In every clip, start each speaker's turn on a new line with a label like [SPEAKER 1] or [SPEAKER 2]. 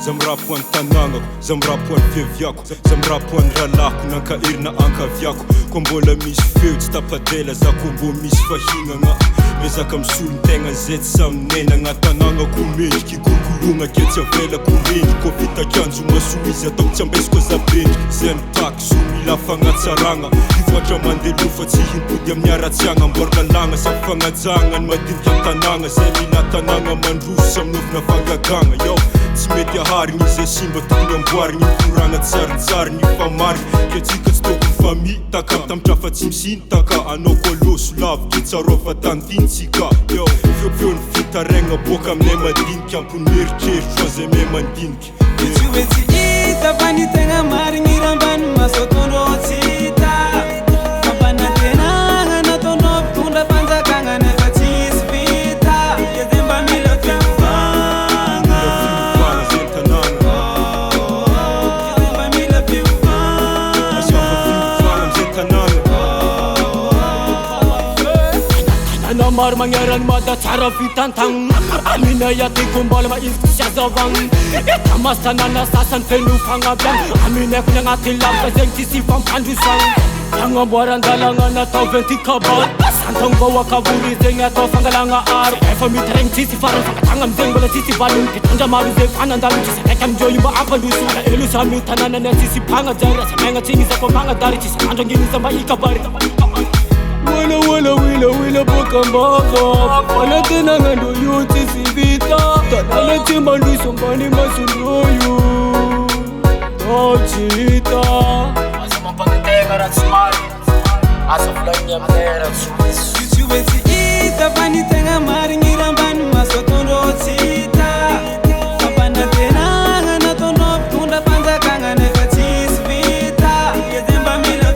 [SPEAKER 1] zamrapo an-tanagnako, zamrapo an-fiaviako, zamrapo an-dralako nankairina ankaviako. Koa mbola misy feo tsy tapadela za koa mbô misy fahinagna miezaka misolon-tegna zay tsy saminena agnatanàgnako mendriky kolkologna ketsy avelako mendriky koa vita akanjo masoizy ataoko tsy ambesiko azabendriky zay nitako so mila fagnatsaragna ivoatra mandeha fa tsy himpody amin'ny aratsiagna amboarlalagna sa fagnajagna ny madinika an-tanàgna zay mila tanàgna mandroso aminovina fangagagna yo tsy mety aharigny izay simba tokony amboarigny mikoragna tsaritsary ny famarigny ketsika tsy tokony fami taka tamitrafa tsy misintaka anao koa loso lavitry tsarova tandinitsika yo feofeo ny fitaregna boaka aminay madinika amponieritreritra fa zay may mandiniky
[SPEAKER 2] tsy hoe tsy hita fa ny tegna marigny rambany masotondro tsy hita fampanantenagna nataonao mpitondra fanjakagna nefa tsisy vita ede mba mila fiovagna
[SPEAKER 1] zay tanàgna
[SPEAKER 2] ede mba mila fiovagna
[SPEAKER 1] asiava fiovagna amizay tanàgna
[SPEAKER 3] Ana maro magnerany mada tsara vitantagna amina iatiko mbola maiziko sy azavagna eta masy tanàna sasany feno fagnabiagna aminako ny agnaty lavaka zegny tsisy fampandrosagna fagnamboaran-dalagna natao venty kabal santagny vahoakavory zegny atao fangalagna aro efa mitaregny tsisy farany fangatagna amizegny mbola tsisy valony pitondra maro zay fanandalo tsisy raiky amindreo io mba ampandrosola elo samy tanàna ny tsisy mpagnajary asamegna tsigny iza mpagnadary tsisy andro anginiza mba ikabary Wala wala wila wila boka mbaka Panatenanga ndo yu tsisi vita Tanala chimba nduso mbani masundoyu Ochita Asa mampatenga ratsumari Asa fulani ya mnera tsumis
[SPEAKER 2] Yuchube si ita pani tenga mari ngirambani masotondo tsita Panatenanga natono ptunda panjakanga nefa tsisi vita Yedemba mila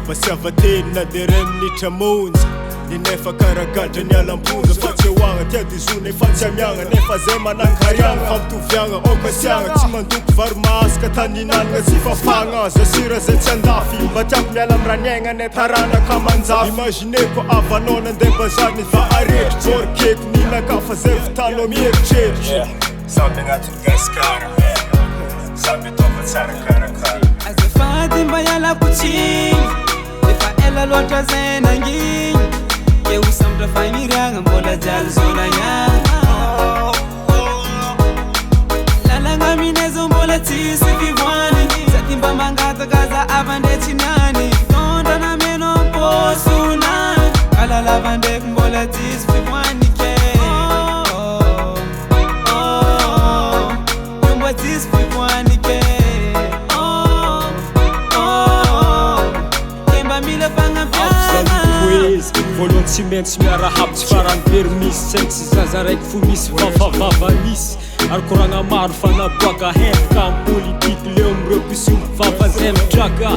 [SPEAKER 1] Masiavatena dere minitra monja ny nefa karagadra ny alamponja fa tsy hoagna tia dizona efa tsy amiagna nefa zay manankariagna fampitoviagna okasiagna tsy mandoko varomasika taninanagna tsy fafagna zasira zay tsy andafy mba tiako miala amraniaigna ny taranaka manjafy imagineko avanao nandeha bazary ny va aretry borkeko ninaka fa zay vitanao mieritreritry samby agnatin'ny gasikara samby ataova tsara karakara
[SPEAKER 2] azafady mba ialako tsigny efa ela loatra zay nangigny ke ho sambotra fagniriagna mbola jaly zona iagna lalagna minezo mbola tsisy fivoany sady mba mangataka za avandretsinany tondra nameno amposonany kalalava ndraiky mbola tsisy fivoany ke io mba tsisy fivoany ke
[SPEAKER 3] voalohany tsy maintsy miarahabo tsy farany permisy saigny tsy zaza raiky fo misy vavavava nisy ary koragna maro fa naboaka hevaka amin'ny politiky leo amireo mpisombo vava zay mitraka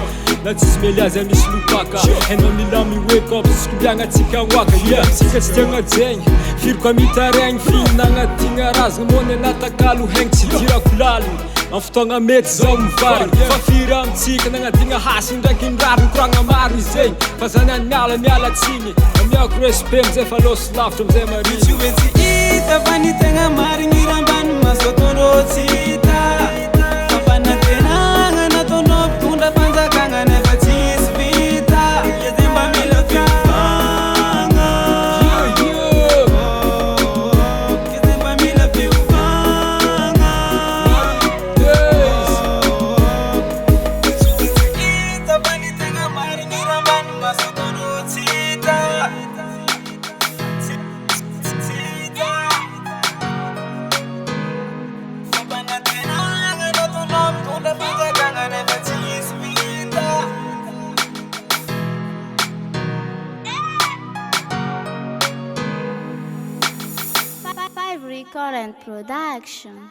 [SPEAKER 3] na tsisy mialy azy misy lopaka hainao mila miwake up sikombiagna atsika hoaka ia tsika tsy tiagna jegny firiko amitaregny fihinagna tigna razagna mony anatakalo haigny tsy dirako laliny amin'ny fotoagna mety zao mivarigny fa firy amitsika nagnadigna hasiny ndraiky ndrariny koragna maro izegny fa zany any miala tsigny amiako respect amizay fa loso lavitra amizay mariny
[SPEAKER 2] tsy hoe tsy hita fa ny tegna marigny rambany masotondro tsy hita fampanantenagna nataonao mpitondra fanjakagna nefa tsisy vita ede mba mila fiovagna ede mba mila fiovagna tsy hoe tsy hita fa ny tegna marigny rambany masotondro tsy hita
[SPEAKER 4] Five Recording Production.